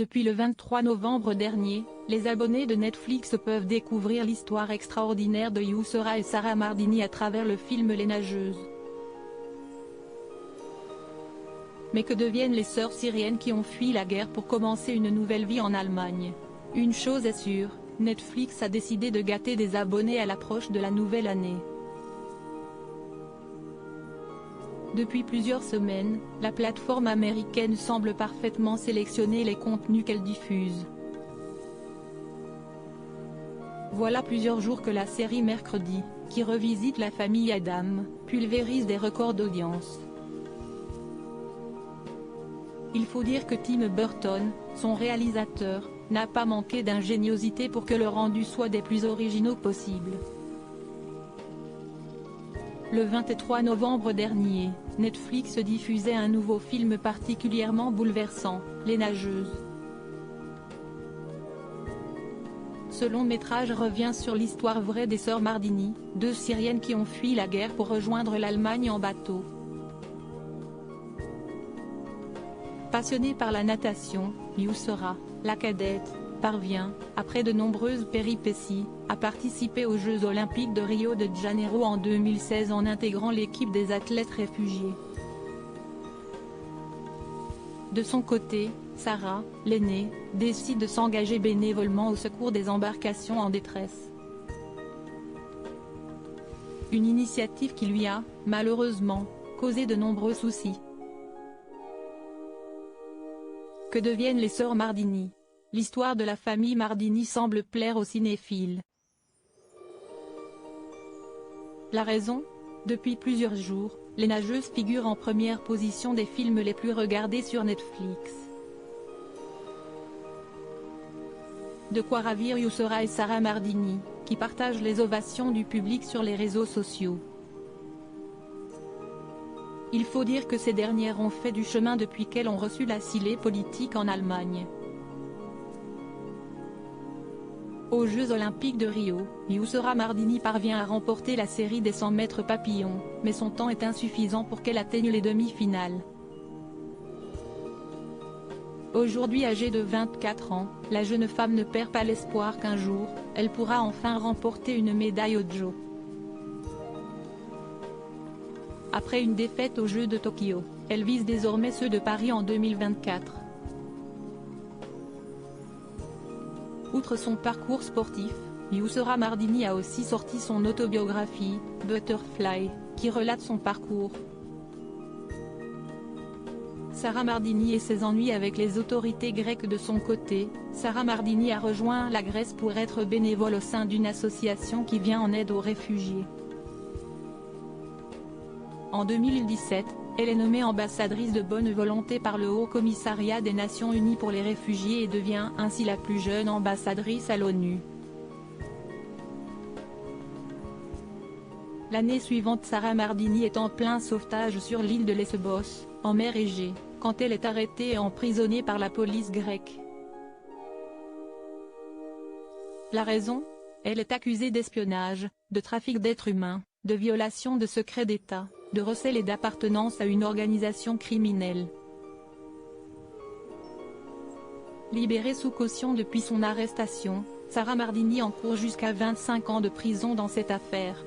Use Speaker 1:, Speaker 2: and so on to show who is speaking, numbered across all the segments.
Speaker 1: Depuis le 23 novembre dernier, les abonnés de Netflix peuvent découvrir l'histoire extraordinaire de Yusra et Sarah Mardini à travers le film Les Nageuses. Mais que deviennent les sœurs syriennes qui ont fui la guerre pour commencer une nouvelle vie en Allemagne? Une chose est sûre, Netflix a décidé de gâter des abonnés à l'approche de la nouvelle année. Depuis plusieurs semaines, la plateforme américaine semble parfaitement sélectionner les contenus qu'elle diffuse. Voilà plusieurs jours que la série Mercredi, qui revisite la famille Adam, pulvérise des records d'audience. Il faut dire que Tim Burton, son réalisateur, n'a pas manqué d'ingéniosité pour que le rendu soit des plus originaux possibles. Le 23 novembre dernier, Netflix diffusait un nouveau film particulièrement bouleversant, Les Nageuses. Ce long-métrage revient sur l'histoire vraie des sœurs Mardini, deux Syriennes qui ont fui la guerre pour rejoindre l'Allemagne en bateau. Passionnée par la natation, Yusra, la cadette, parvient, après de nombreuses péripéties, à participer aux Jeux Olympiques de Rio de Janeiro en 2016 en intégrant l'équipe des athlètes réfugiés. De son côté, Sarah, l'aînée, décide de s'engager bénévolement au secours des embarcations en détresse. Une initiative qui lui a, malheureusement, causé de nombreux soucis. Que deviennent les sœurs Mardini? L'histoire de la famille Mardini semble plaire aux cinéphiles. La raison? Depuis plusieurs jours, Les Nageuses figurent en première position des films les plus regardés sur Netflix. De quoi ravir Yusra et Sarah Mardini, qui partagent les ovations du public sur les réseaux sociaux. Il faut dire que ces dernières ont fait du chemin depuis qu'elles ont reçu l'asile politique en Allemagne. Aux Jeux Olympiques de Rio, Yusra Mardini parvient à remporter la série des 100 mètres papillon, mais son temps est insuffisant pour qu'elle atteigne les demi-finales. Aujourd'hui âgée de 24 ans, la jeune femme ne perd pas l'espoir qu'un jour, elle pourra enfin remporter une médaille aux Jeux. Après une défaite aux Jeux de Tokyo, elle vise désormais ceux de Paris en 2024. Outre son parcours sportif, Yusra Mardini a aussi sorti son autobiographie, Butterfly, qui relate son parcours. Sarah Mardini et ses ennuis avec les autorités grecques. De son côté, Sarah Mardini a rejoint la Grèce pour être bénévole au sein d'une association qui vient en aide aux réfugiés. En 2017, elle est nommée ambassadrice de bonne volonté par le Haut Commissariat des Nations Unies pour les réfugiés et devient ainsi la plus jeune ambassadrice à l'ONU. L'année suivante, Sarah Mardini est en plein sauvetage sur l'île de Lesbos, en mer Égée, quand elle est arrêtée et emprisonnée par la police grecque. La raison? Elle est accusée d'espionnage, de trafic d'êtres humains, de violation de secrets d'État, de recel et d'appartenance à une organisation criminelle. Libérée sous caution depuis son arrestation, Sarah Mardini encourt jusqu'à 25 ans de prison dans cette affaire.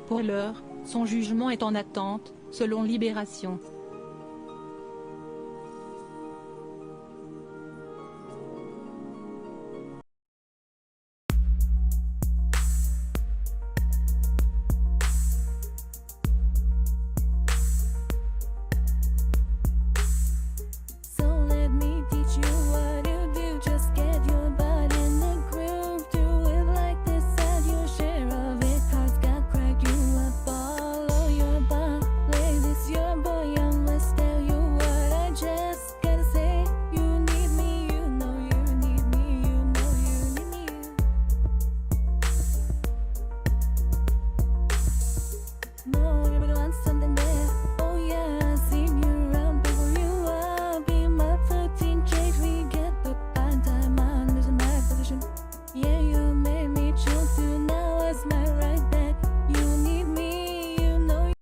Speaker 1: Pour l'heure, son jugement est en attente, selon Libération.